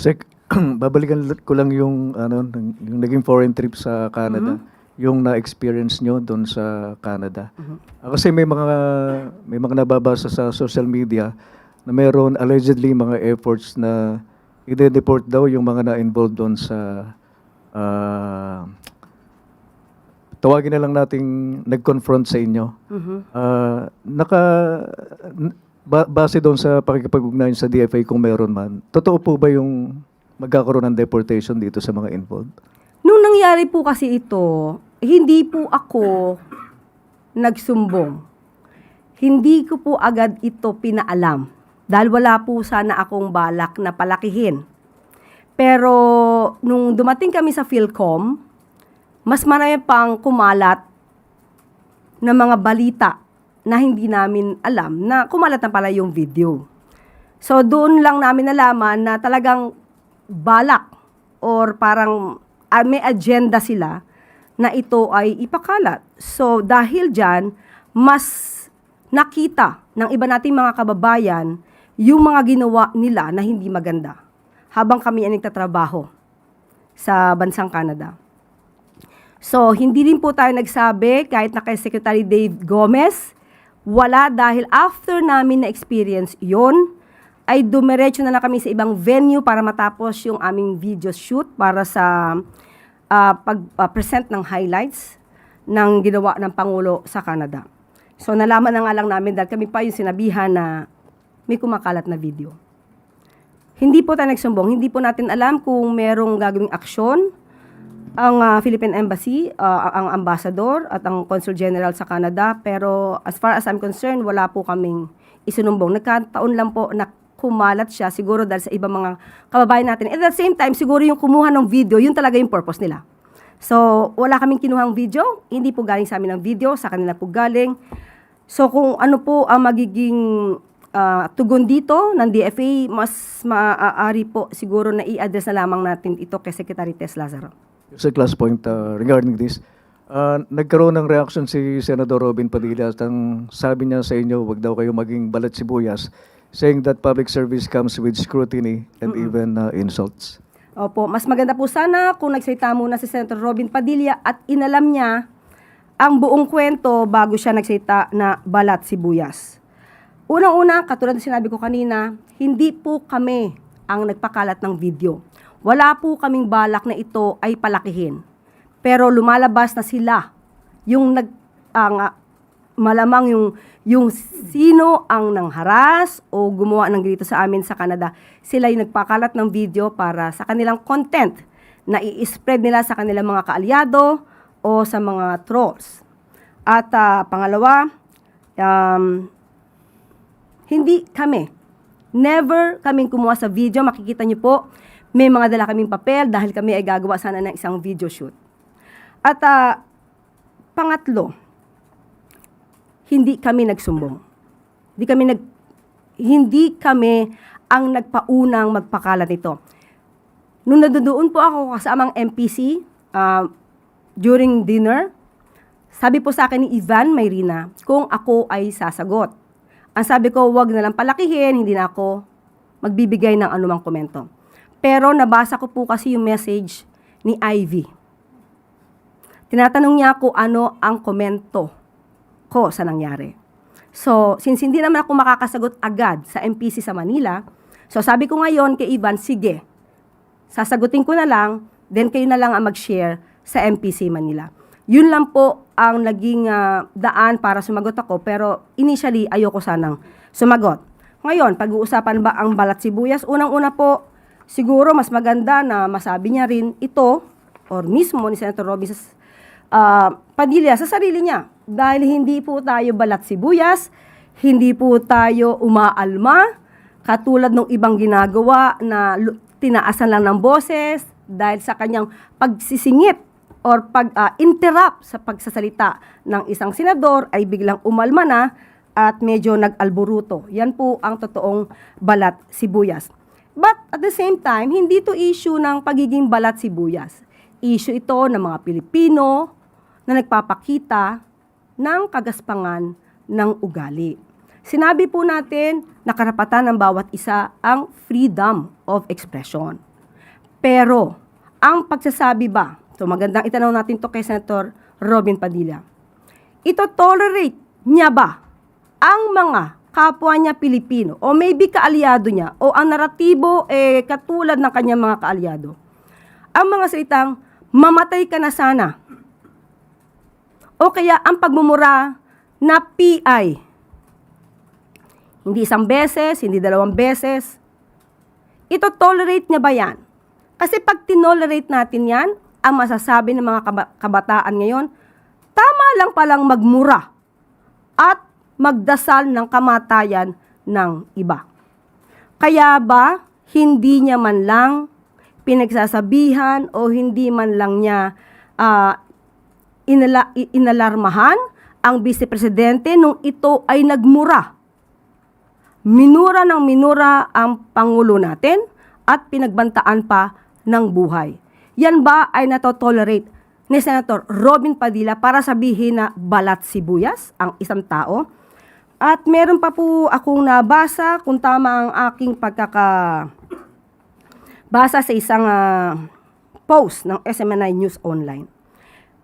Sek, babalikan ko lang yung yung naging foreign trip sa Canada. Yung na-experience nyo doon sa Canada. Kasi may mga nababasa sa social media na meron allegedly mga efforts na i-deport daw yung mga na-involved doon sa tawagin na lang nating nag-confront sa inyo. Ah, naka base doon sa pakikipag-ugnayan sa DFA kung meron man, totoo po ba yung magkakaroon ng deportation dito sa mga involved? Nung nangyari po kasi ito, hindi po ako nagsumbong. Hindi ko po agad ito pinaalam. Dahil wala po sana akong balak na palakihin. Pero nung dumating kami sa PhilCom, mas marami pang kumalat na mga balita na hindi namin alam na kumalat na pala yung video. So doon lang namin nalaman na talagang balak or parang may agenda sila na ito ay ipakalat. So dahil dyan, mas nakita ng iba nating mga kababayan yung mga ginawa nila na hindi maganda habang kami ay nagtatrabaho sa bansang Canada. So hindi rin po tayo nagsabi kahit na kay Secretary Dave Gomez, wala dahil after namin na experience yon ay dumiretso na lang kami sa ibang venue para matapos yung aming video shoot para sa pag-present ng highlights ng ginawa ng Pangulo sa Canada. So nalaman na nga lang namin dahil kami pa yung sinabihan na may kumakalat na video. Hindi po tayo nagsumbong, hindi po natin alam kung merong gagawing aksyon ang Philippine Embassy, ang ambassador at ang Consul General sa Canada, pero as far as I'm concerned, wala po kaming isinumbong. Nagkataon lang po na kumalat siya siguro dahil sa ibang mga kababayan natin. At the same time, siguro yung kumuha ng video, yun talaga yung purpose nila. So, wala kaming kinuhang video, hindi po galing sa amin ang video, sa kanila po galing. So, kung ano po ang magiging tugon dito ng DFA, mas maaari po siguro na i-address na lamang natin ito kay Secretary Tess Lazaro. Sa last point regarding this, nagkaroon ng reaction si Senador Robin Padilla at ang sabi niya sa inyo, wag daw kayo maging balat sibuyas, saying that public service comes with scrutiny and even insults. Opo, mas maganda po sana kung nagsalita muna si Senator Robin Padilla at inalam niya ang buong kwento bago siya nagsalita na balat sibuyas. Unang-una, katulad ng sinabi ko kanina, hindi po kami ang nagpakalat ng video. Wala po kaming balak na ito ay palakihin. Pero lumalabas na sila yung malamang yung sino ang nangharas o gumawa ng ganito sa amin sa Canada. Sila yung nagpakalat ng video para sa kanilang content na i-spread nila sa kanilang mga kaalyado o sa mga trolls. At pangalawa, hindi kami. Never kaming kumuha sa video. Makikita niyo po, may mga dala kaming papel dahil kami ay gagawa sana ng isang video shoot. At pangatlo, hindi kami nagsumbong. Hindi kami ang nagpaunang magpakalat nito. Nung nadudoon po ako kasamang MPC during dinner, sabi po sa akin ni Ivan Mayrina kung ako ay sasagot. Ang sabi ko, wag na lang palakihin, hindi na ako magbibigay ng anumang komento. Pero nabasa ko po kasi yung message ni Ivy. Tinatanong niya ako ano ang komento ko sa nangyari. So, since hindi naman ako makakasagot agad sa MPC sa Manila, so sabi ko ngayon kay Ivan, sige, sasagutin ko na lang, then kayo na lang ang mag-share sa MPC Manila. Yun lang po ang naging daan para sumagot ako, pero initially ayoko sanang sumagot. Ngayon, pag-uusapan ba ang balat sibuyas? Unang-una po, siguro mas maganda na masabi niya rin ito or mismo ni Senator Robin Padilla sa sarili niya. Dahil hindi po tayo balat sibuyas, hindi po tayo umaalma, katulad ng ibang ginagawa na tinaasan lang ng boses dahil sa kanyang pagsisingit or pag-interrupt sa pagsasalita ng isang senador ay biglang umalma na at medyo nag-alboruto. Yan po ang totoong balat sibuyas. But at the same time, hindi to issue ng pagiging balat sibuyas. Issue ito ng mga Pilipino na nagpapakita ng kagaspangan ng ugali. Sinabi po natin na karapatan ng bawat isa ang freedom of expression. Pero, ang pagsasabi ba, so magandang itanong natin to kay Senator Robin Padilla, ito tolerate niya ba ang mga kapwa niya Pilipino o maybe kaalyado niya o ang naratibo katulad ng kanyang mga kaalyado? Ang mga salitang, mamatay ka na sana. O kaya ang pagmumura na PI. Hindi isang beses, hindi dalawang beses. Ito tolerate niya ba yan? Kasi pag tinolerate natin yan, ang masasabi ng mga kabataan ngayon, tama lang palang magmura at magdasal ng kamatayan ng iba. Kaya ba, hindi niya man lang pinagsasabihan o hindi man lang niya inalarmahan ang Vice Presidente nung ito ay nagmura. Minura ng minura ang Pangulo natin at pinagbantaan pa ng buhay. Yan ba ay natotolerate ni Senator Robin Padilla para sabihin na balat sibuyas ang isang tao? At meron pa po akong nabasa, kung tama ang aking basa sa isang post ng SMNI News Online.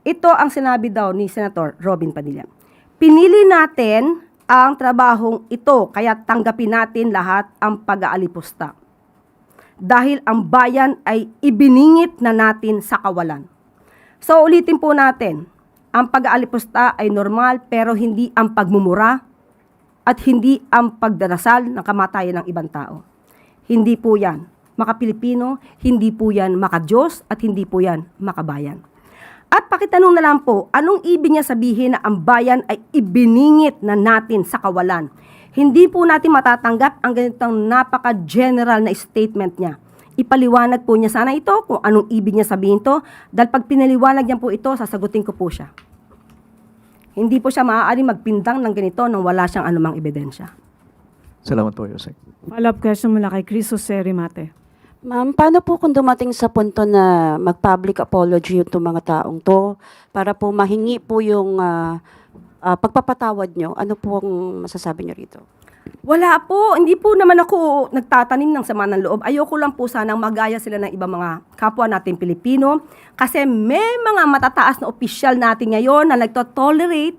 Ito ang sinabi daw ni Senator Robin Padilla. Pinili natin ang trabahong ito, kaya tanggapin natin lahat ang pag-aalipusta. Dahil ang bayan ay ibiningit na natin sa kawalan. So ulitin po natin, ang pag-aalipusta ay normal pero hindi ang pagmumura at hindi ang pagdarasal ng kamatayan ng ibang tao. Hindi po yan maka-Pilipino, hindi po yan maka-Diyos at hindi po yan makabayan. At pakitanong na lang po, anong ibig niya sabihin na ang bayan ay ibiningit na natin sa kawalan? Hindi po natin matatanggap ang ganitong napaka-general na statement niya. Ipaliwanag po niya sana ito kung anong ibig niya sabihin to, dahil pag pinaliwanag niya po ito, sasagutin ko po siya. Hindi po siya maaaring magpindang ng ganito nang wala siyang anumang ebidensya. Salamat po, Yusek. Follow-up question mula kay Chris Jose Rimate. Ma'am, paano po kung dumating sa punto na mag-public apology yung mga taong to para po mahingi po yung pagpapatawad nyo? Ano po ang masasabi nyo rito? Wala po, hindi po naman ako nagtatanim ng sama ng loob. Ayoko lang po sanang magaya sila ng ibang mga kapwa natin Pilipino kasi may mga matataas na opisyal natin ngayon na nagtotolerate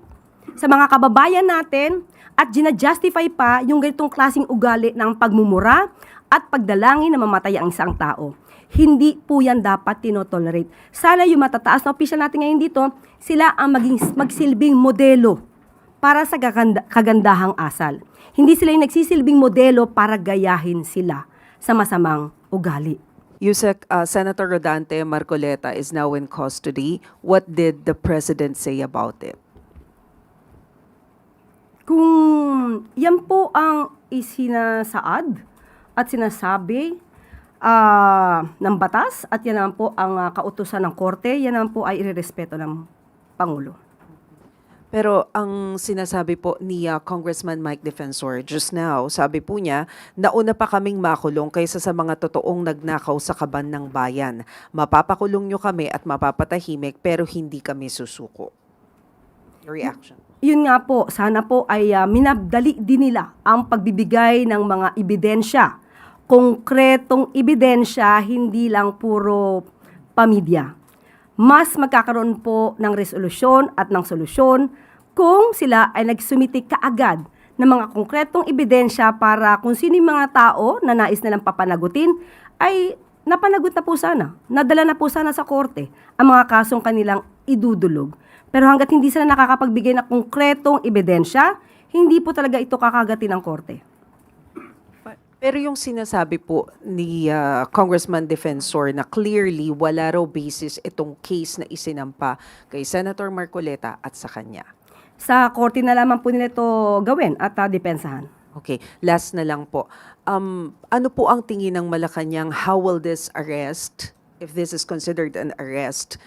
sa mga kababayan natin at gina-justify pa yung ganitong klaseng ugali ng pagmumura at pagdalangin na mamatay ang isang tao. Hindi po yan dapat tinotolerate. Sana yung matataas na opisyal natin ngayon dito, sila ang magsilbing modelo para sa kagandahang asal. Hindi sila yung nagsisilbing modelo para gayahin sila sa masamang ugali. Yusek, Senator Rodante Marcoleta is now in custody. What did the President say about it? Kung yan po ang isinasaad at sinasabi ng batas at yan naman po ang kautusan ng korte, yan naman po ay irerespeto ng Pangulo. Pero ang sinasabi po ni Congressman Mike Defensor just now, sabi po niya, nauna pa kaming makulong kaysa sa mga totoong nagnakaw sa kaban ng bayan. Mapapakulong nyo kami at mapapatahimik pero hindi kami susuko. Your reaction? Yun nga po, sana po ay minabdali din nila ang pagbibigay ng mga ebidensya. Konkretong ebidensya, hindi lang puro pamidya. Mas magkakaroon po ng resolusyon at ng solusyon kung sila ay nagsumiti kaagad ng mga konkretong ebidensya para kung sino yung mga tao na nais nilang papanagutin ay napanagot na po sana. Nadala na po sana sa korte ang mga kasong kanilang idudulog. Pero hanggat hindi sila nakakapagbigay ng konkretong ebidensya, hindi po talaga ito kakagatin ng korte. Pero yung sinasabi po ni Congressman Defensor na clearly wala raw basis itong case na isinampa kay Senator Marcoleta at sa kanya. Sa korte na lamang po nila ito gawin at depensahan. Okay, last na lang po. Ano po ang tingin ng Malacanang, how will this arrest, if this is considered an arrest,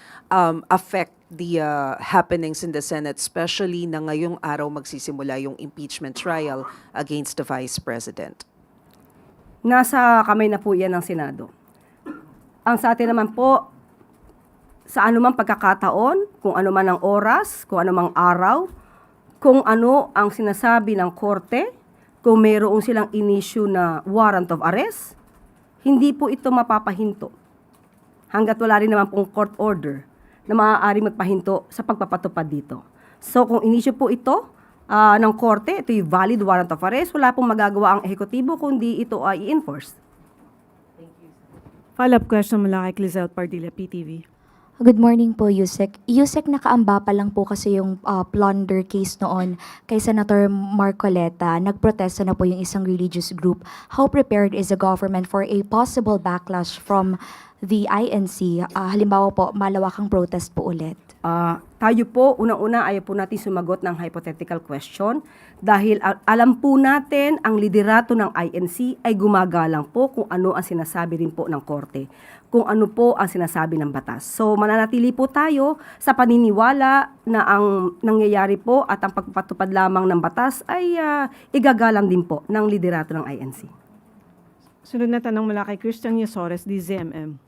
affect the happenings in the Senate, especially na ngayong araw magsisimula yung impeachment trial against the Vice President? Nasa kamay na po yan ng Senado. Ang sa atin naman po, sa anumang pagkakataon, kung ano man ang oras, kung ano mang araw, kung ano ang sinasabi ng korte, kung mayroon silang in-issue na warrant of arrest, hindi po ito mapapahinto. hanggat wala rin naman pong court order na maaaring magpahinto sa pagpapatupad dito. So kung inisyu po ito ng korte, ito yung valid warrant of arrest, wala pong magagawa ang ehekutibo kundi ito ay i-enforce. Follow-up question mula kay Clizelle Pardilla, PTV. Good morning po, Yusek. Yusek, nakaamba pa lang po kasi yung plunder case noon kay Senator Marcoleta. Nagprotesta na po yung isang religious group. How prepared is the government for a possible backlash from the INC? Halimbawa po, malawakang protest po ulit. Tayo po, unang-una ayaw po natin sumagot ng hypothetical question dahil alam po natin ang liderato ng INC ay gumagalang po kung ano ang sinasabi rin po ng korte, kung ano po ang sinasabi ng batas. So mananatili po tayo sa paniniwala na ang nangyayari po at ang pagpapatupad lamang ng batas ay igagalang din po ng liderato ng INC. Sunod na tanong mula kay Christian Yasores, DZMM.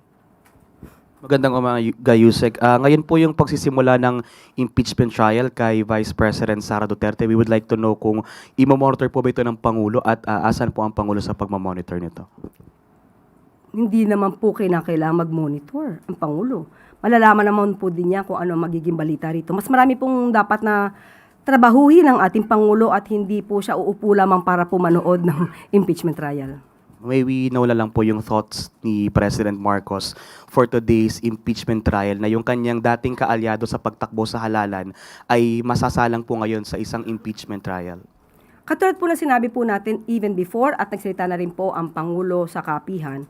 Magandang umaga, Yusek. Ngayon po yung pagsisimula ng impeachment trial kay Vice President Sara Duterte. We would like to know kung i-monitor po ba ito ng Pangulo at asan po ang Pangulo sa pagmamonitor nito? Hindi naman po kailangan mag-monitor ang Pangulo. Malalaman naman po din niya kung ano magiging balita rito. Mas marami pong dapat na trabahuhin ng ating Pangulo at hindi po siya uupo lamang para po manood ng impeachment trial. May we know lang po yung thoughts ni President Marcos for today's impeachment trial na yung kanyang dating kaalyado sa pagtakbo sa halalan ay masasalang po ngayon sa isang impeachment trial. Katulad po na sinabi po natin even before at nagsalita na rin po ang Pangulo sa kapihan,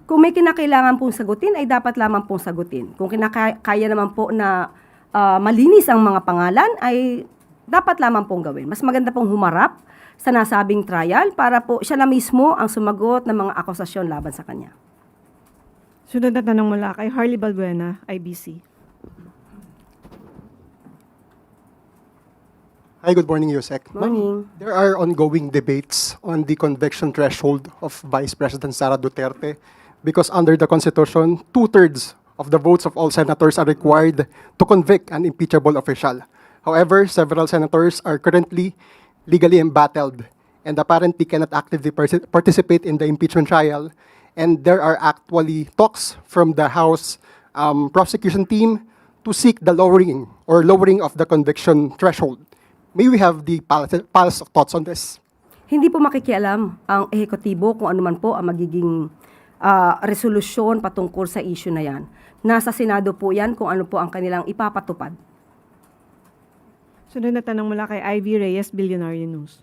kung may kinakailangan pong sagutin ay dapat lamang pong sagutin. Kung kaya naman po na malinis ang mga pangalan ay dapat lamang pong gawin. Mas maganda pong humarap sa nasabing trial para po siya na mismo ang sumagot ng mga akusasyon laban sa kanya. Sunod na tanong mula kay Harley Balbuena, IBC. Hi, good morning, Yusek. Morning. There are ongoing debates on the conviction threshold of Vice President Sara Duterte because under the Constitution, 2/3 of the votes of all senators are required to convict an impeachable official. However, several senators are currently legally embattled and apparently cannot actively participate in the impeachment trial. And there are actually talks from the House prosecution team to seek the lowering of the conviction threshold. May we have the pulse of thoughts on this? Hindi po makikialam ang ehekutibo kung ano man po ang magiging resolusyon patungkol sa issue na yan. Nasa Senado po yan kung ano po ang kanilang ipapatupad. Sunod na tanong mula kay Ivy Reyes, Billionaire News.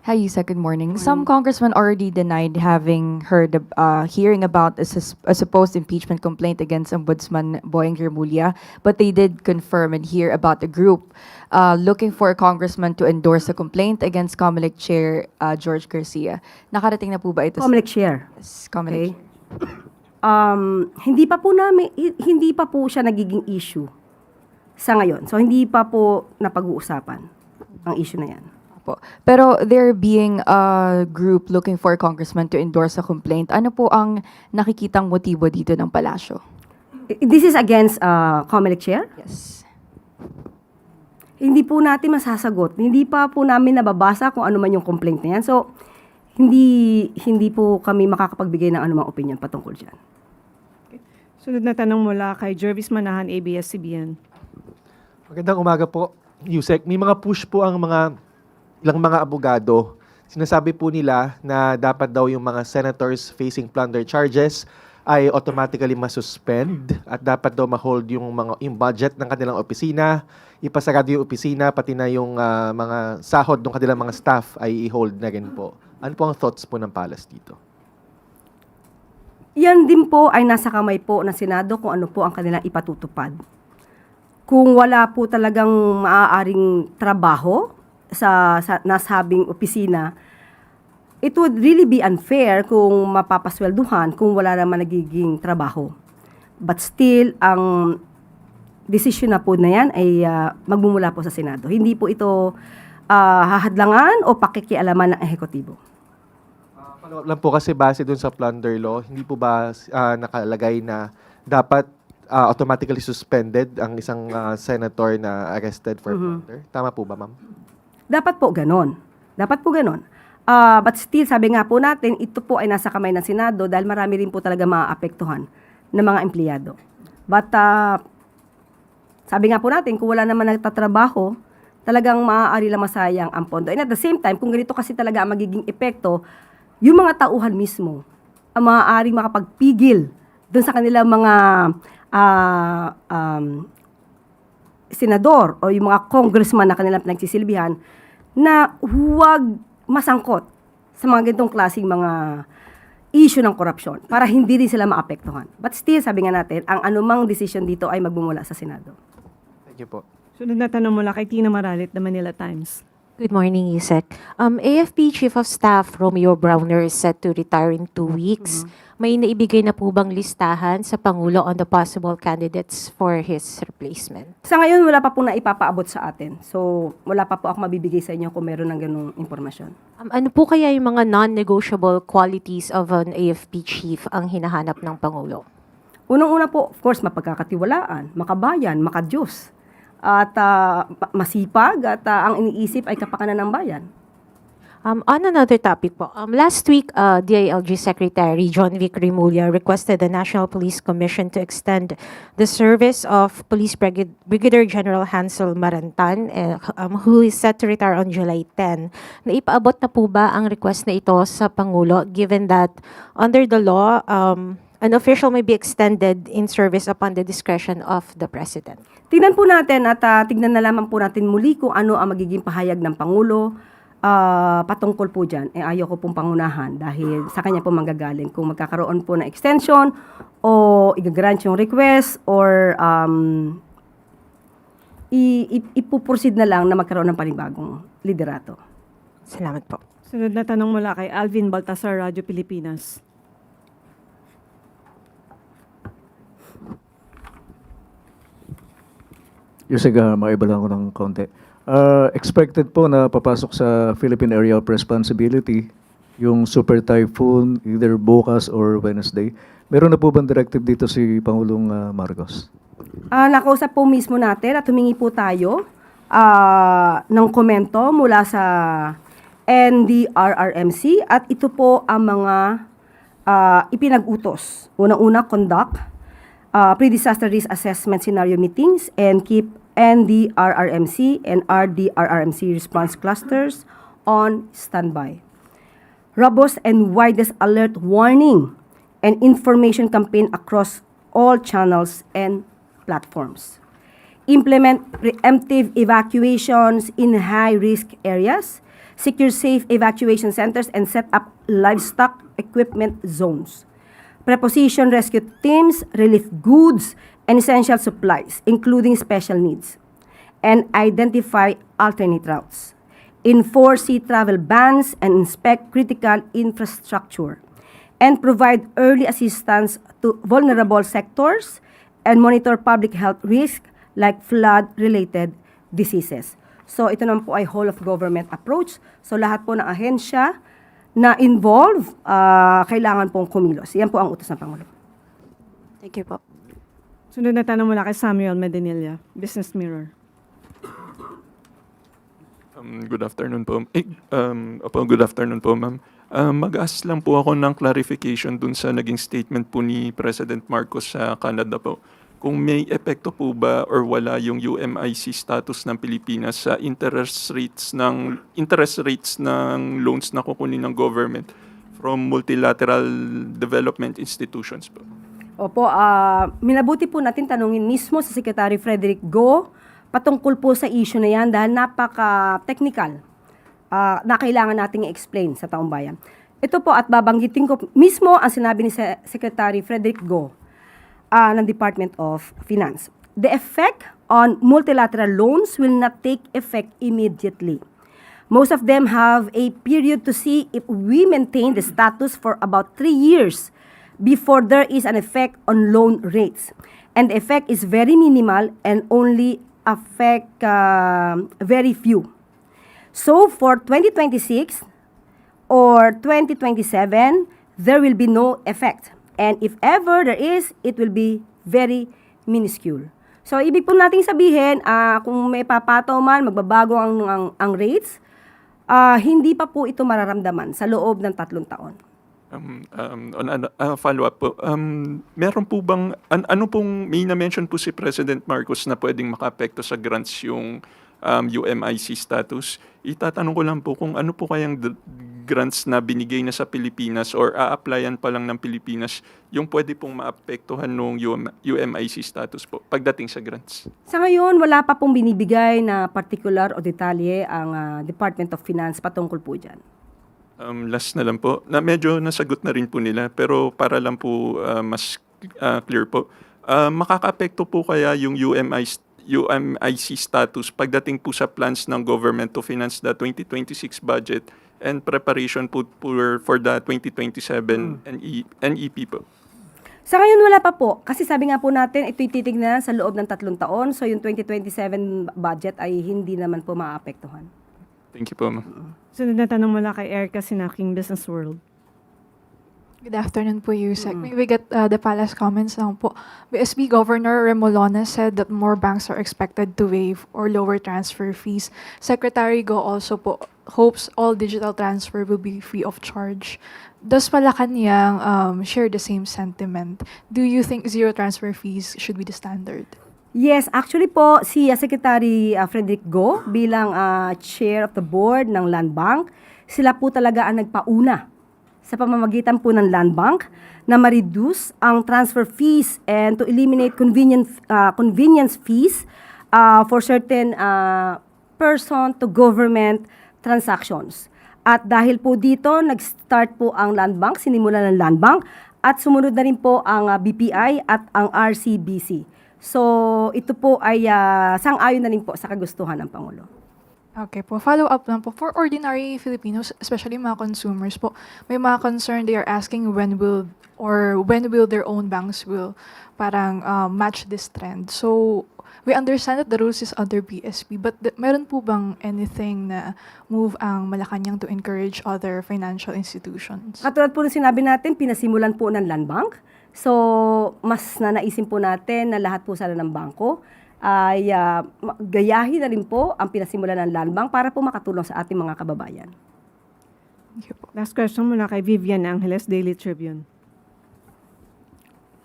Hi, Yusek. Good morning. Some congressmen already denied having heard hearing about a supposed impeachment complaint against Ombudsman Boyeng Remulla, but they did confirm and hear about a group looking for a congressman to endorse a complaint against Comelec Chair George Garcia. Nakarating na po ba ito? Comelec Chair. Yes, Comelec. Hindi pa po siya nagiging issue sa ngayon. So hindi pa po napag-uusapan ang issue na yan. Po. Pero there being a group looking for a congressman to endorse a complaint, ano po ang nakikitang motibo dito ng palasyo? This is against Comelec Chair? Yes. Hindi po natin masasagot. Hindi pa po namin nababasa kung ano man yung complaint na yan. So, hindi po kami makakapagbigay ng anumang opinion patungkol dyan. Sunod na tanong mula kay Jervis Manahan, ABS-CBN. Magandang umaga po, Yusek. May mga push po ang ilang mga abogado. Sinasabi po nila na dapat daw yung mga senators facing plunder charges ay automatically masuspend at dapat daw ma-hold yung budget ng kanilang opisina, ipasarado yung opisina, pati na yung mga sahod ng kanilang mga staff ay i-hold na rin po. Ano po ang thoughts po ng Palace dito? Yan din po ay nasa kamay po ng Senado kung ano po ang kanilang ipatutupad. Kung wala po talagang maaaring trabaho sa nasabing opisina, it would really be unfair kung mapapaswelduhan kung wala naman nagiging trabaho. But still, ang desisyon na po na yan ay magmumula po sa Senado. Hindi po ito hahadlangan o pakikialaman ng ehekutibo. Follow up lang po kasi base dun sa plunder law, hindi po ba nakalagay na dapat automatically suspended ang isang senator na arrested for plunder? Tama po ba, ma'am? Dapat po ganon. Dapat po ganon. But still, sabi nga po natin, ito po ay nasa kamay ng Senado dahil marami rin po talaga maaapektuhan ng mga empleyado. But sabi nga po natin, kung wala naman nagtatrabaho, talagang maaari lang masayang ang pondo. And at the same time, kung ganito kasi talaga ang magiging epekto, yung mga tauhan mismo ang maaaring makapagpigil doon sa kanilang mga senador o yung mga congressman na kanilang pinagsisilbihan na huwag masangkot sa mga ganitong klaseng mga issue ng korupsyon para hindi rin sila maapektuhan. But still, sabi nga natin, ang anumang decision dito ay magmumula sa Senado. Thank you po. Sunod na tanong mula kay Tina Maralit, The Manila Times. Good morning, Yusek. AFP Chief of Staff Romeo Browner is set to retire in 2 weeks. May naibigay na po bang listahan sa Pangulo on the possible candidates for his replacement? Sa ngayon, wala pa po na ipapaabot sa atin. So, wala pa po ako mabibigay sa inyo kung meron ng ganung impormasyon. Ano po kaya yung mga non-negotiable qualities of an AFP chief ang hinahanap ng Pangulo? Unang-una po, of course, mapagkakatiwalaan, makabayan, makadiyos, at masipag, at ang iniisip ay kapakanan ng bayan. On another topic po, last week, DILG Secretary John Vic Remulla requested the National Police Commission to extend the service of Police Brigadier General Hansel Marantan, who is set to retire on July 10. Naipaabot na po ba ang request na ito sa Pangulo, given that under the law, an official may be extended in service upon the discretion of the President? Tingnan po natin at tignan na lamang po natin muli kung ano ang magiging pahayag ng Pangulo patungkol po dyan. Ayaw ko pong pangunahan dahil sa kanya po manggagaling kung magkakaroon po ng extension o igagrant yung request or ipuproceed na lang na magkaroon ng panibagong liderato. Salamat po. Sunod na tanong mula kay Alvin Baltasar, Radyo Pilipinas. Yusek, maiba lang ko ng kaunti. Expected po na papasok sa Philippine Area of Responsibility yung Super Typhoon either bukas or Wednesday. Meron na po bang directive dito si Pangulong Marcos? Nakausap po mismo natin at humingi po tayo ng komento mula sa NDRRMC at ito po ang mga ipinag-utos. Unang-una, conduct pre-disaster risk assessment scenario meetings and keep NDRRMC and RDRRMC response clusters on standby. Robust and widest alert warning and information campaign across all channels and platforms. Implement preemptive evacuations in high-risk areas, secure safe evacuation centers, and set up livestock equipment zones. Preposition rescue teams, relief goods, and essential supplies, including special needs. And identify alternate routes. Enforce sea travel bans and inspect critical infrastructure. And provide early assistance to vulnerable sectors and monitor public health risk like flood-related diseases. So ito naman po ay whole of government approach. So lahat po ng ahensya na involve, kailangan pong kumilos. Yan po ang utos ng Pangulo. Thank you po. Sunod na tanong mula kay Samuel Medinilla, Business Mirror. Good afternoon po. Good afternoon po, ma'am. Mag-ask lang po ako ng clarification dun sa naging statement po ni President Marcos sa Canada po. Kung may epekto po ba or wala yung UMIC status ng Pilipinas sa interest rates ng loans na kukunin ng government from multilateral development institutions po? Opo, minabuti po natin tanungin mismo sa Secretary Frederick Go patungkol po sa issue na yan dahil napaka-technical na kailangan nating i-explain sa taong bayan. Ito po at babanggitin ko mismo ang sinabi ni Secretary Frederick Go ng Department of Finance. The effect on multilateral loans will not take effect immediately. Most of them have a period to see if we maintain the status for about 3 years before there is an effect on loan rates. And the effect is very minimal and only affect very few. So for 2026 or 2027, there will be no effect. And if ever there is, it will be very minuscule. So ibig po nating sabihin, kung may papataw man, magbabago ang rates, Hindi pa po ito mararamdaman sa loob ng 3 taon. Follow-up po. Meron po bang, ano pong, may na-mention po si President Marcos na pwedeng makaapekto sa grants yung UMIC status. Itatanong ko lang po kung ano po kayang grants na binigay na sa Pilipinas or a-applyan pa lang ng Pilipinas yung pwede pong maapektuhan ng UMIC status po pagdating sa grants. Sa ngayon, wala pa pong binibigay na particular o detalye ang Department of Finance patungkol po dyan. Last na lang po, na medyo nasagot na rin po nila, pero para lang po mas clear po, makakaapekto po kaya yung UMIC status pagdating po sa plans ng government to finance the 2026 budget and preparation po for the 2027 NEP po? Sa ngayon, wala pa po. Kasi sabi nga po natin, ito'y titignan sa loob ng 3 taon. So yung 2027 budget ay hindi naman po maapektuhan. Thank you po, ma'am. Sunod na tanong mula kay Erica Sinaking, Business World. Good afternoon po, Yusek. May we get the palace comments lang po. BSB Governor Remolona said that more banks are expected to waive or lower transfer fees. Secretary Go also po hopes all digital transfer will be free of charge. Does Malacanang share the same sentiment? Do you think zero transfer fees should be the standard? Yes, actually po, si Secretary Frederick Go bilang chair of the board ng Land Bank, sila po talaga ang nagpauna sa pamamagitan po ng Land Bank na ma-reduce ang transfer fees and to eliminate convenience fees for certain person to government transactions. At dahil po dito, nag-start po ang Land Bank, sinimula ng Land Bank, at sumunod na rin po ang BPI at ang RCBC. So, ito po ay sang-ayon na rin po sa kagustuhan ng Pangulo. Okay po, follow up lang po. For ordinary Filipinos, especially mga consumers po, may mga concern they are asking when will their own banks will parang match this trend. So, we understand that the rules is under BSP, but meron po bang anything na move ang Malacanang to encourage other financial institutions? Katulad po ng sinabi natin, pinasimulan po ng Land Bank. So, mas nanaisin po natin na lahat po sana ng bangko ay gayahin na rin po ang pinasimulan ng Land Bank para po makatulong sa ating mga kababayan. Thank you po. Last question mula kay Vivian Angeles, Daily Tribune.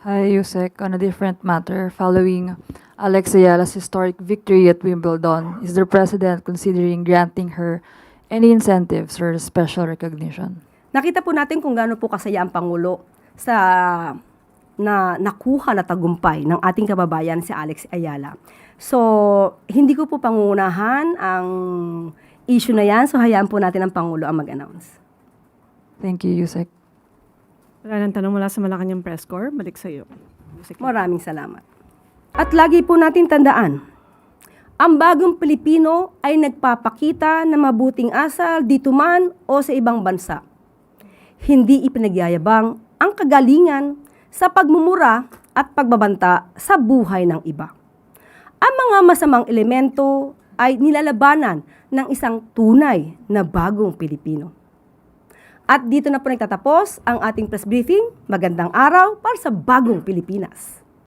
Hi, Yusek. On a different matter, following Alex Ayala's historic victory at Wimbledon, is the President considering granting her any incentives or special recognition? Nakita po natin kung gaano po kasaya ang Pangulo sa na nakuha na tagumpay ng ating kababayan si Alex Ayala. So, hindi ko po pangunahan ang issue na yan. So, hayaan po natin ang Pangulo ang mag-announce. Thank you, Yusek. Wala nang tanong mula sa Malacanang Press Corps. Balik sa iyo. Maraming salamat. At lagi po natin tandaan, ang bagong Pilipino ay nagpapakita ng mabuting asal dito man o sa ibang bansa. Hindi ipinagyayabang ang kagalingan sa pagmumura at pagbabanta sa buhay ng iba. Ang mga masamang elemento ay nilalabanan ng isang tunay na bagong Pilipino. At dito na po nagtatapos ang ating press briefing. Magandang araw para sa bagong Pilipinas.